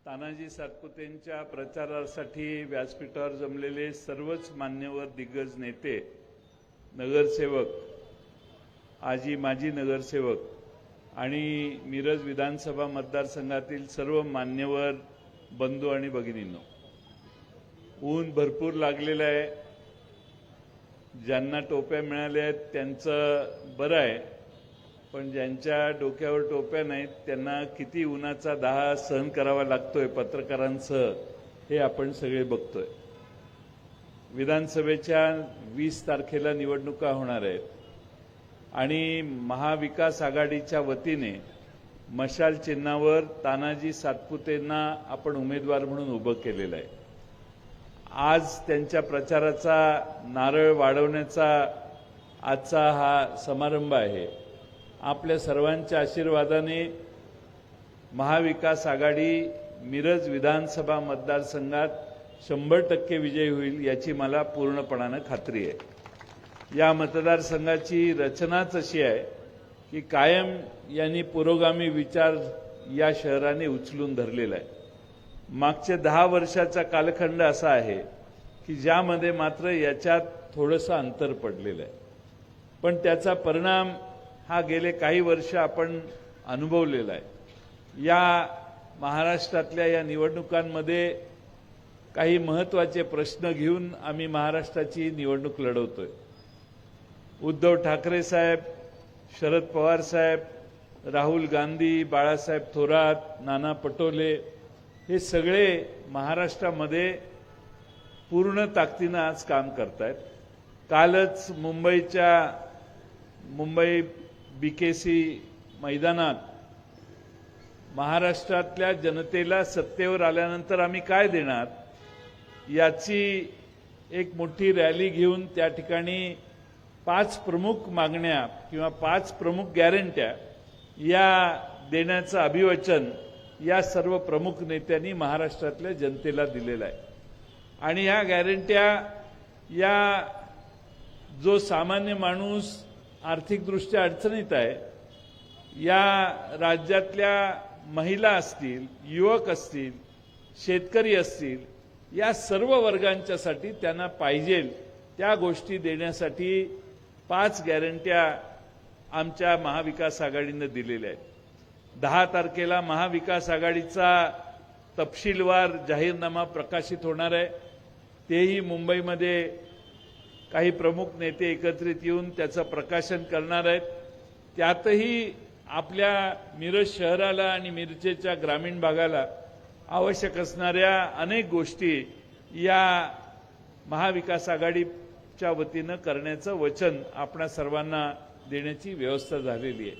तानाजी सातपुतेंच्या प्रचारासाठी व्यासपीठावर जमलेले सर्वच मान्यवर दिग्गज नेते, नगरसेवक, आजी माजी नगरसेवक आणि मिरज विधानसभा मतदारसंघातील सर्व मान्यवर बंधू आणि भगिनींनो, ऊन भरपूर लागलेलं आहे. ज्यांना टोप्या मिळाल्या आहेत त्यांचं बरं आहे, पण ज्यांच्या डोक्यावर टोप्या नाहीत त्यांना किती उन्हाचा दाह सहन करावा लागतोय पत्रकारांसह हे आपण सगळे बघतोय. विधानसभेच्या 20 तारखेला निवडणुका होणार आहेत आणि महाविकास आघाडीच्या वतीने मशाल चिन्हावर तानाजी सातपुतेंना आपण उमेदवार म्हणून उभं केलेलं आहे. आज त्यांच्या प्रचाराचा नारळ वाढवण्याचा आजचा हा समारंभ आहे. आपल्या सर्वांच्या आशीर्वादाने महाविकास आघाडी मिरज विधानसभा मतदारसंघात 100% विजयी होईल याची मला पूर्णपणाने खात्री आहे. या मतदारसंघाची रचनाच अशी आहे की कायम यांनी पुरोगामी विचार या शहराने उचलून धरलेला आहे. मागचे 10 वर्षाचा कालखंड असा आहे की ज्यामध्ये मात्र याच्यात थोडंसं अंतर पडलेलं आहे, पण त्याचा परिणाम हा गेले काही वर्ष आपण अनुभवलेला आहे. या महाराष्ट्रातल्या या निवडणुकांमध्ये काही महत्त्वाचे प्रश्न घेऊन आम्ही महाराष्ट्राची निवडणूक लढवतोय. उद्धव ठाकरे साहेब, शरद पवार साहेब, राहुल गांधी, बाळासाहेब थोरात, नाना पटोले हे सगळे महाराष्ट्रामध्ये पूर्ण ताकदीनं आज काम करतायत. कालच मुंबई BKC मैदानात महाराष्ट्रातल्या जनतेला सत्तेवर आल्यानंतर आम्ही काय देणार याची एक मोठी रॅली घेऊन त्या ठिकाणी 5 प्रमुख मागण्या किंवा 5 प्रमुख गॅरंट्या या देण्याचं अभिवचन या सर्व प्रमुख नेत्यांनी महाराष्ट्रातल्या जनतेला दिलेलं आहे. आणि या गॅरंट्या या जो सामान्य माणूस आर्थिकदृष्ट्या अडचणीत आहे, या राज्यातल्या महिला असतील, युवक असतील, शेतकरी असतील, या सर्व वर्गांच्यासाठी त्यांना पाहिजे त्या गोष्टी देण्यासाठी 5 गॅरंट्या आमच्या महाविकास आघाडीने दिलेल्या आहेत. 10 तारखेला महाविकास आघाडीचा तपशीलवार जाहीरनामा प्रकाशित होणार आहे. तेही मुंबईमध्ये काही प्रमुख नेते एकत्रित येऊन त्याचं प्रकाशन करणार आहेत. त्यातही आपल्या मिरज शहराला आणि मिरजेच्या ग्रामीण भागाला आवश्यक असणाऱ्या अनेक गोष्टी या महाविकास आघाडीच्या वतीनं करण्याचं वचन आपणा सर्वांना देण्याची व्यवस्था झालेली आहे.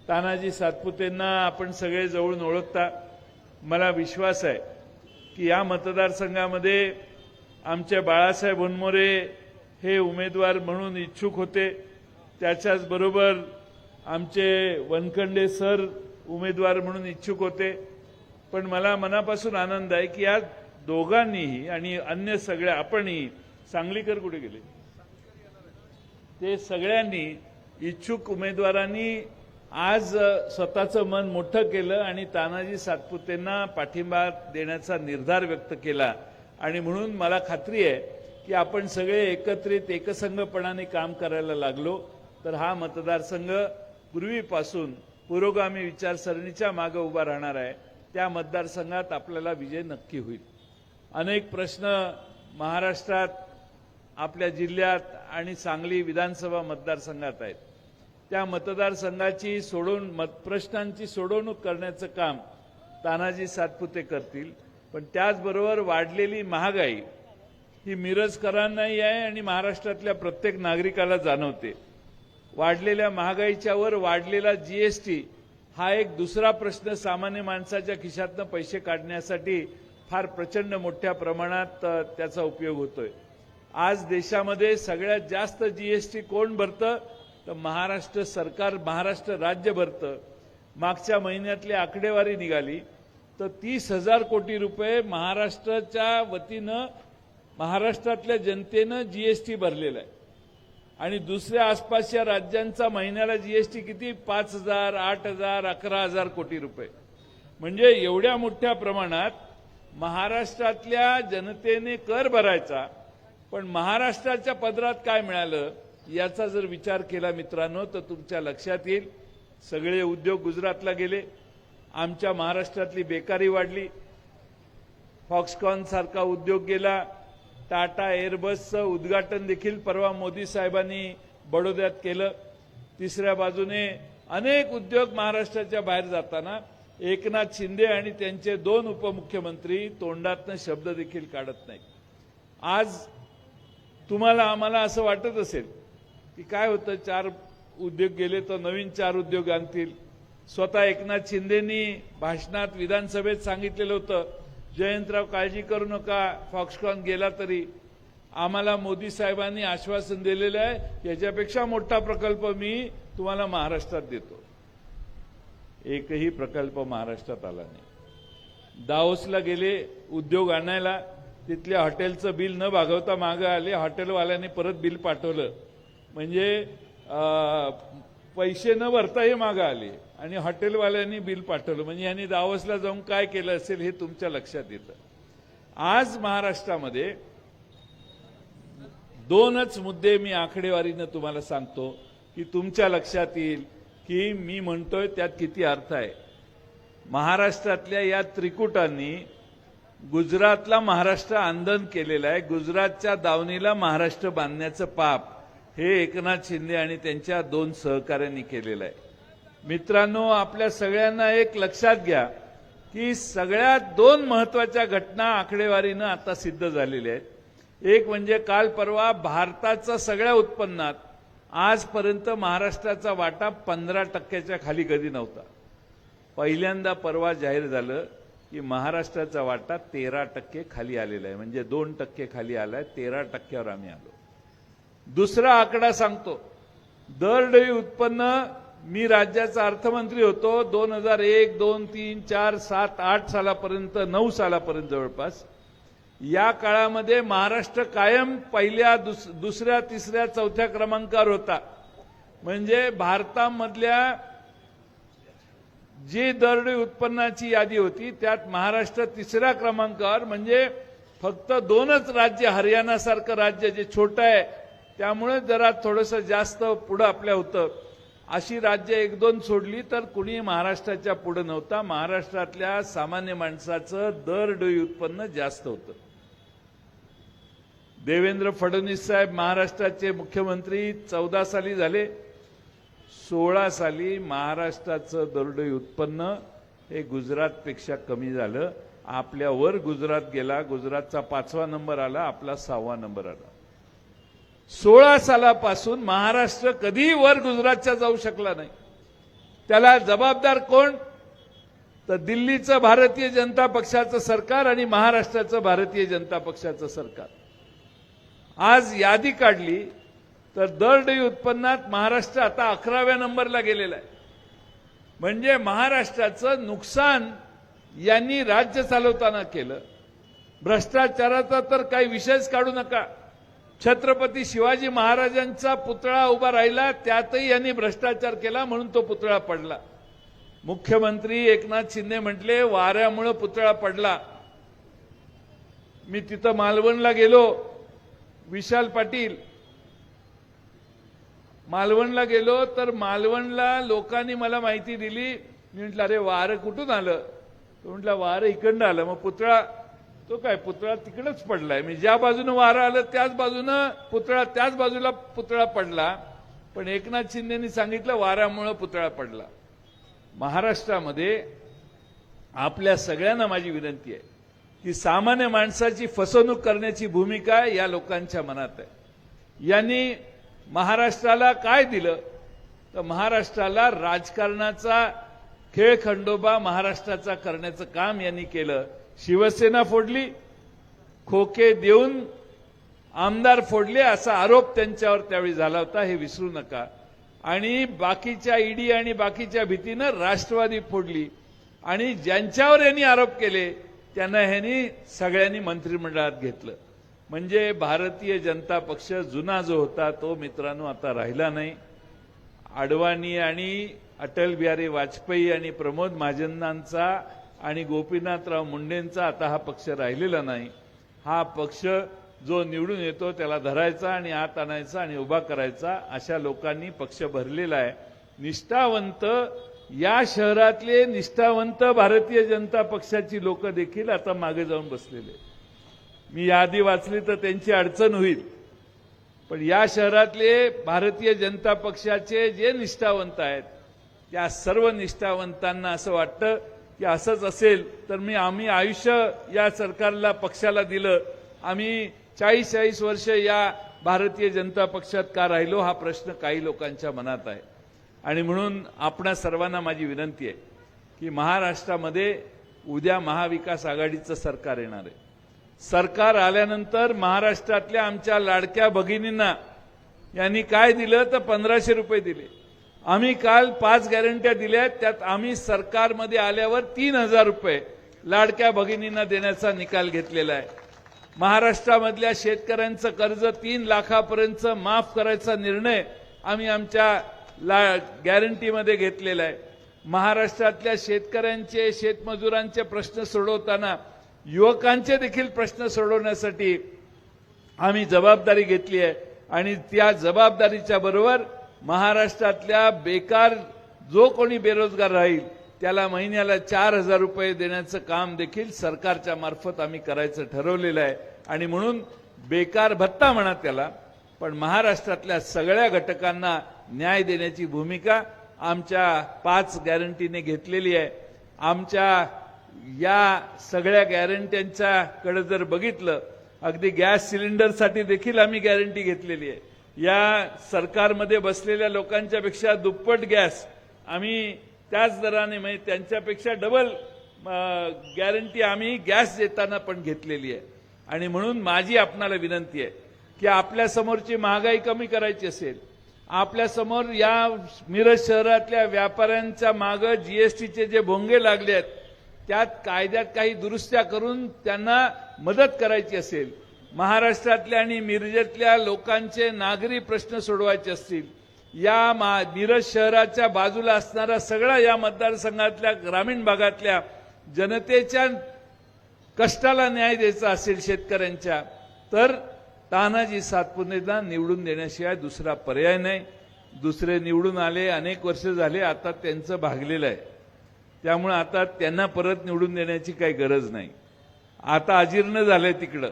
तानाजी सातपुतेंना आपण सगळे जवळून ओळखता. मला विश्वास आहे की या मतदारसंघामध्ये आमचे बाळासाहेब होनमोरे हे उमेदवार म्हणून इच्छुक होते. त्याच्याच बरोबर आमचे वनखंडे सर उमेदवार म्हणून इच्छुक होते. पण मला मनापासून आनंद आहे की या दोघांनीही आणि अन्य सगळ्या आपणही, सांगलीकर कुठे गेले, ते सगळ्यांनी इच्छुक उमेदवारांनी आज स्वतःचं मन मोठं केलं आणि तानाजी सातपुतेंना पाठिंबा देण्याचा निर्धार व्यक्त केला. आणि म्हणून मला खात्री आहे की आपण सगळे एकत्रित एकसंघपणाने काम करायला लागलो तर हा मतदारसंघ पूर्वीपासून पुरोगामी विचारसरणीच्या मागे उभा राहणार आहे. त्या मतदारसंघात आपल्याला विजय नक्की होईल. अनेक प्रश्न महाराष्ट्रात, आपल्या जिल्ह्यात आणि सांगली विधानसभा मतदारसंघात आहेत. त्या मतदारसंघाची प्रश्नांची सोडवणूक करण्याचं काम तानाजी सातपुते करतील. पण त्याचबरोबर वाढलेली महागाई ही मिरजकरांनाही आहे आणि महाराष्ट्रातल्या प्रत्येक नागरिकाला जाणवते. वाढलेल्या महागाईच्या वर वाढलेला GST हा एक दुसरा प्रश्न सामान्य माणसाच्या खिशातनं पैसे काढण्यासाठी फार प्रचंड मोठ्या प्रमाणात त्याचा उपयोग होतोय. आज देशामध्ये सगळ्यात जास्त जीएसटी कोण भरतं? तर महाराष्ट्र सरकार, महाराष्ट्र राज्य भरतं. मागच्या महिन्यातली आकडेवारी निघाली तर 30,000 कोटी रुपये महाराष्ट्राच्या वतीनं महाराष्ट्रातल्या जनतेनं जीएसटी भरलेला आहे. आणि दुसऱ्या आसपासच्या राज्यांचा महिन्याला जीएसटी किती? 5,000, 8,000, 11,000 कोटी रुपये. म्हणजे एवढ्या मोठ्या प्रमाणात महाराष्ट्रातल्या जनतेने कर भरायचा, पण महाराष्ट्राच्या पदरात काय मिळालं याचा जर विचार केला मित्रांनो तर तुमच्या लक्षात येईल. सगळे उद्योग गुजरातला गेले, आमच्या महाराष्ट्रातली बेकारी वाढली, फॉक्सकॉन सारखा उद्योग गेला, टाटा एअरबसचं उद्घाटन देखील परवा मोदी साहेबांनी बडोद्यात केलं. तिसऱ्या बाजूने अनेक उद्योग महाराष्ट्राच्या बाहेर जाताना एकनाथ शिंदे आणि त्यांचे 2 उपमुख्यमंत्री तोंडातनं शब्द देखील काढत नाही. आज तुम्हाला आम्हाला असं वाटत असेल की काय होतं, 4 उद्योग गेले तर नवीन 4 उद्योग आणतील. स्वतः एकनाथ शिंदेनी भाषणात विधानसभेत सांगितलेलं होतं, जयंतराव काळजी करू नका, फॉक्सकॉन गेला तरी आम्हाला मोदी साहेबांनी आश्वासन दिलेलं आहे, याच्यापेक्षा मोठा प्रकल्प मी तुम्हाला महाराष्ट्रात देतो. एकही प्रकल्प महाराष्ट्रात आला नाही. दाओसला गेले उद्योग आणायला, तिथल्या हॉटेलचं बिल न भागवता मागं आले, हॉटेलवाल्याने परत बिल पाठवलं. म्हणजे पैसे न भरता हे मागं आले आणि हॉटेलवाल्यांनी बिल पाठवलं. म्हणजे यांनी दावोसला जाऊन काय केलं असेल हे तुमच्या लक्षात येतं. आज महाराष्ट्रामध्ये 2च मुद्दे मी आकडेवारीनं तुम्हाला सांगतो की तुमच्या लक्षात येईल की मी म्हणतोय त्यात किती अर्थ आहे. महाराष्ट्रातल्या या त्रिकुटांनी गुजरातला महाराष्ट्र आंदोलन केलेलं आहे. गुजरातच्या दावणीला महाराष्ट्र बांधण्याचं पाप हे एकनाथ शिंदे आणि त्यांच्या 2 सहकाऱ्यांनी केलेलं आहे. मित्रांनो, आपल्या सगळ्यांना एक लक्षात घ्या की सगळ्यात 2 महत्वाच्या घटना आकडेवारीनं आता सिद्ध झालेल्या आहेत. एक म्हणजे काल परवा भारताचं सगळ्या उत्पन्नात आजपर्यंत महाराष्ट्राचा वाटा 15% खाली कधी नव्हता. पहिल्यांदा परवा जाहीर झालं की महाराष्ट्राचा वाटा 13% खाली आलेला आहे. म्हणजे 2% खाली आलाय, 13%वर आम्ही आलो. दुसरा आकडा सांगतो, दरडोई उत्पन्न मी राज्याचा अर्थमंत्री होतो 2001, 2, 3, 4, 7, 8 सालापर्यंत, 9 सालापर्यंत जवळपास. या काळामध्ये महाराष्ट्र कायम पहिल्या, दुसऱ्या, तिसऱ्या, चौथ्या क्रमांकावर होता. म्हणजे भारतामधल्या जी दरडोई उत्पन्नाची यादी होती त्यात महाराष्ट्र 3ऱ्या क्रमांकावर. म्हणजे फक्त 2च राज्य, हरियाणासारखं राज्य जे छोटं आहे त्यामुळे जरा थोडंसं जास्त पुढं आपल्या होतं, अशी राज्य 1-2 सोडली तर कुणी महाराष्ट्राच्या पुढे नव्हता. महाराष्ट्रातल्या सामान्य माणसाचं दरडोई उत्पन्न जास्त होतं. देवेंद्र फडणवीस साहेब महाराष्ट्राचे मुख्यमंत्री 14 साली झाले. 16 साली महाराष्ट्राचं दरडोई उत्पन्न हे गुजरातपेक्षा कमी झालं. आपल्यावर गुजरात गेला, गुजरातचा 5वा नंबर आला, आपला 6वा नंबर आला. 16 सालापासून महाराष्ट्र कधीही वर गुजरातच्या जाऊ शकला नाही. त्याला जबाबदार कोण? तर दिल्लीचं भारतीय जनता पक्षाचं सरकार आणि महाराष्ट्राचं भारतीय जनता पक्षाचं सरकार. आज यादी काढली तर दरडोई उत्पन्नात महाराष्ट्र आता 11व्या नंबरला गेलेला आहे. म्हणजे महाराष्ट्राचं नुकसान यांनी राज्य चालवताना केलं. भ्रष्टाचाराचा तर काही विषयच काढू नका. छत्रपती शिवाजी महाराजांचा पुतळा उभा राहिला, त्यातही यांनी भ्रष्टाचार केला म्हणून तो पुतळा पडला. मुख्यमंत्री एकनाथ शिंदे म्हटले वाऱ्यामुळे पुतळा पडला. मी तिथं मालवणला गेलो, विशाल पाटील, मालवणला गेलो तर मालवणला लोकांनी मला माहिती दिली. मी म्हटलं अरे वारं कुठून आलं? तो म्हटलं वारं इकडनं आलं. मग पुतळा, तो काय पुतळा तिकडेच पडलाय. मी ज्या बाजूनं वारं आलं त्याच बाजूनं पुतळा, त्याच बाजूला पुतळा पडला. पण एकनाथ शिंदेनी सांगितलं वाऱ्यामुळे पुतळा पडला. महाराष्ट्रामध्ये आपल्या सगळ्यांना माझी विनंती आहे की सामान्य माणसाची फसवणूक करण्याची भूमिका या लोकांच्या मनात आहे. यांनी महाराष्ट्राला काय दिलं? तर महाराष्ट्राला राजकारणाचा खेळखंडोबा महाराष्ट्राचा करण्याचं काम यांनी केलं. शिवसेना फोडली, खोके देऊन आमदार फोडले असा आरोप त्यांच्यावर त्यावेळी झाला होता, हे विसरू नका. आणि बाकीच्या ईडी आणि बाकीच्या भीतीनं राष्ट्रवादी फोडली आणि ज्यांच्यावर यांनी आरोप केले त्यांना ह्यांनी सगळ्यांनी मंत्रिमंडळात घेतलं. म्हणजे भारतीय जनता पक्ष जुना जो होता तो मित्रांनो आता राहिला नाही. अडवाणी आणि अटल बिहारी वाजपेयी आणि प्रमोद महाजनांचा आणि गोपीनाथराव मुंडेंचा आता हा पक्ष राहिलेला नाही. हा पक्ष जो निवडून येतो त्याला धरायचा आणि आत आणायचा आणि उभा करायचा अशा लोकांनी पक्ष भरलेला आहे. निष्ठावंत या शहरातले निष्ठावंत भारतीय जनता पक्षाची लोक देखील आता मागे जाऊन बसलेले. मी यादी वाचली तर त्यांची अडचण होईल, पण या शहरातले भारतीय जनता पक्षाचे जे निष्ठावंत आहेत त्या सर्व निष्ठावंतांना असं वाटतं की असंच असेल तर आम्ही आयुष्य या सरकारला पक्षाला दिलं, आम्ही 40-40 वर्ष या भारतीय जनता पक्षात का राहिलो हा प्रश्न काही लोकांच्या मनात आहे. आणि म्हणून आपणा सर्वांना माझी विनंती आहे की महाराष्ट्रामध्ये उद्या महाविकास आघाडीचं सरकार येणार आहे. सरकार आल्यानंतर महाराष्ट्रातल्या आमच्या लाडक्या भगिनींना यांनी काय दिलं तर 1500 रुपये दिले. आम्ही काल 5 गॅरंट्या दिल्या, त्यात आम्ही सरकारमध्ये आल्यावर 3000 रुपये लाडक्या भगिनींना देण्याचा निकाल घेतलेला आहे. महाराष्ट्रामधल्या शेतकऱ्यांचं कर्ज 3 लाखापर्यंत माफ करायचा निर्णय आम्ही आमच्या गॅरंटीमध्ये घेतलेला आहे. महाराष्ट्रातल्या शेतकऱ्यांचे शेतमजुरांचे प्रश्न सोडवताना युवकांचे देखील प्रश्न सोडवण्यासाठी आम्ही जबाबदारी घेतली आहे. आणि त्या जबाबदारीच्या बरोबर महाराष्ट्रातल्या बेकार जो कोणी बेरोजगार राहील त्याला महिन्याला 4000 रुपये देण्याचं काम देखील सरकारच्या मार्फत आम्ही करायचं ठरवलेलं आहे. आणि म्हणून बेकार भत्ता म्हणा त्याला, पण महाराष्ट्रातल्या सगळ्या घटकांना न्याय देण्याची भूमिका आमच्या 5 गॅरंटीने घेतलेली आहे. आमच्या या सगळ्या गॅरंट्यांच्याकडे जर बघितलं, अगदी गॅस सिलेंडरसाठी देखील आम्ही गॅरंटी घेतलेली आहे. या सरकारमध्ये बसलेल्या लोकांच्या पेक्षा दुप्पट गॅस आम्ही त्याच दराने म्हणजे त्यांच्यापेक्षा डबल गॅरंटी आम्ही गॅस देताना पण घेतलेली आहे. आणि म्हणून माझी आपणाला विनंती आहे की आपल्या समोरची महागाई कमी करायची असेल, आपल्या समोर या मिरज शहरातल्या व्यापाऱ्यांच्या मागे जीएसटीचे जे भोंगे लागले आहेत त्यात कायद्यात काही दुरुस्त्या करून त्यांना मदत करायची असेल, महाराष्ट्रातल्या आणि मिरजेतल्या लोकांचे नागरी प्रश्न सोडवायचे असतील, या मिरज शहराच्या बाजूला असणारा सगळा या मतदारसंघातल्या ग्रामीण भागातल्या जनतेच्या कष्टाला न्याय द्यायचा असेल शेतकऱ्यांच्या, तर तानाजी सातपुतेंना निवडून देण्याशिवाय दुसरा पर्याय नाही. दुसरे निवडून आले, अनेक वर्ष झाले, आता त्यांचं भागलेलं आहे. त्यामुळे आता त्यांना परत निवडून देण्याची काही गरज नाही. आता अजीर्ण झालंय तिकडं.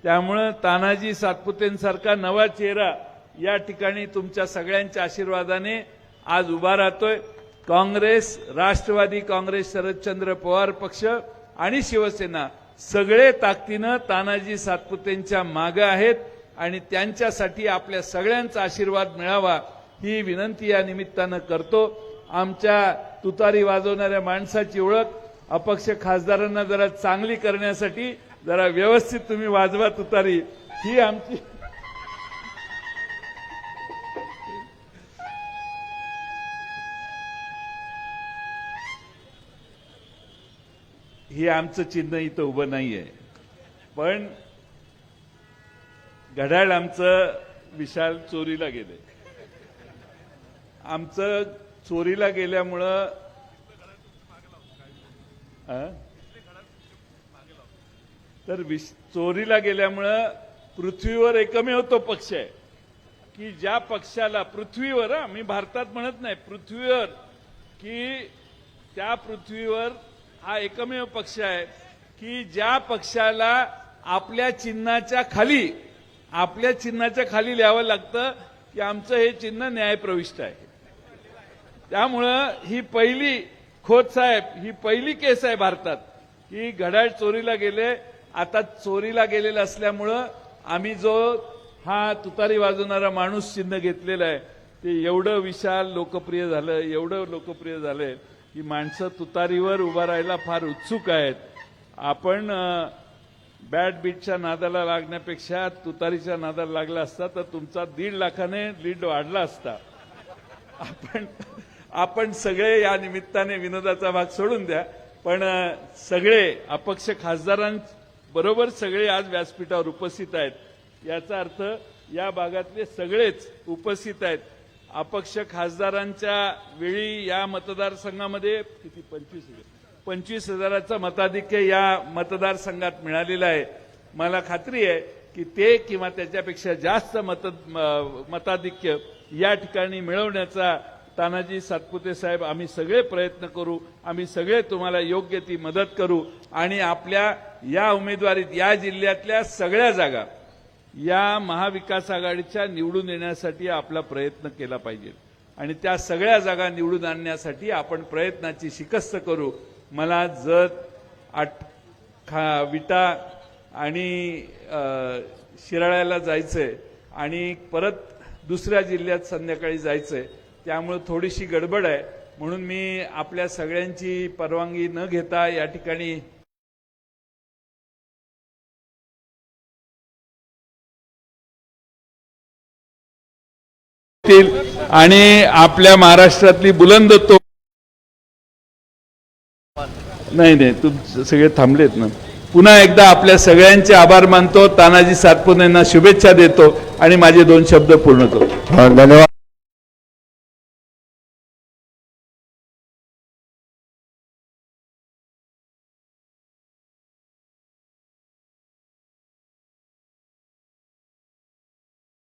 त्यामुळे तानाजी सातपुतेंसारखा नवा चेहरा या ठिकाणी तुमच्या सगळ्यांच्या आशीर्वादाने आज उभा राहतोय. काँग्रेस, राष्ट्रवादी काँग्रेस, शरदचंद्र पवार पक्ष आणि शिवसेना सगळे ताकदीनं तानाजी सातपुतेंच्या मागे आहेत आणि त्यांच्यासाठी आपल्या सगळ्यांचा आशीर्वाद मिळावा ही विनंती या निमित्तानं करतो. आमच्या तुतारी वाजवणाऱ्या माणसाची ओळख अपक्ष खासदारांना जरा चांगली करण्यासाठी जरा व्यवस्थित तुम्ही वाजवा तुतारी, ही आमची आमचं चिन्ह इथं उभं नाहीये. पण घड्याळ आमचं विशाल चोरीला गेले. आमचं चोरीला गेल्यामुळं चोरीला गेल्यामुळं पृथ्वीवर एकमेव तो पक्ष आहे की ज्या पक्षाला पृथ्वीवर, मी भारतात म्हणत नाही, पृथ्वीवर, की त्या पृथ्वीवर हा एकमेव पक्ष आहे की ज्या पक्षाला आपल्या चिन्हाच्या खाली लिहावं लागतं की आमचं हे चिन्ह न्यायप्रविष्ट आहे. त्यामुळं ही पहिली खोत साहेब, ही पहिली केस आहे भारतात की घड्याळ चोरीला गेले. आता चोरीला गेलेलं असल्यामुळं आम्ही जो हा तुतारी वाजवणारा माणूस चिन्ह घेतलेला आहे ते एवढं विशाल लोकप्रिय झालं, एवढं लोकप्रिय झालंय की माणसं तुतारीवर उभा राहायला फार उत्सुक आहेत. आपण बॅट बीटच्या नादाला लागण्यापेक्षा तुतारीच्या नादाला लागला असता तर तुमचा 1.5 लाखाने लीड वाढला असता. आपण सगळे या निमित्ताने विनोदाचा भाग सोडून द्या, पण सगळे अपक्ष खासदारांबरोबर सगळे आज व्यासपीठावर उपस्थित आहेत. याचा अर्थ या भागातले सगळेच उपस्थित आहेत. अपक्ष खासदारांच्या वेळी या मतदारसंघामध्ये किती 25,000चं मताधिक्य या मतदारसंघात मिळालेलं आहे. मला खात्री आहे की ते किंवा त्याच्यापेक्षा जास्त मताधिक्य या ठिकाणी मिळवण्याचा तानाजी सातपुते साहेब आम्ही सगळे प्रयत्न करू. आम्ही सगळे तुम्हाला योग्य ती मदत करू आणि आपल्या या उमेदवारीत या जिल्ह्यातल्या सगळ्या जागा या महाविकास आघाडीच्या निवडून येण्यासाठी आपला प्रयत्न केला पाहिजे आणि त्या सगळ्या जागा निवडून आणण्यासाठी आपण प्रयत्नाची शिकस्त करू. मला जत विटा आणि शिराळ्याला जायचंय आणि परत दुसऱ्या जिल्ह्यात संध्याकाळी जायचंय, त्यामुळे थोडीशी गडबड आहे. म्हणून मी आपल्या सगळ्यांची परवानगी न घेता या ठिकाणी आणि आपल्या महाराष्ट्रातली बुलंद तो नाही तुम सगळे थांबलेत ना. पुन्हा एकदा आपल्या सगळ्यांचे आभार मानतो. तानाजी सातपुतेंना शुभेच्छा देतो आणि माझे 2 शब्द पूर्ण करतो. धन्यवाद.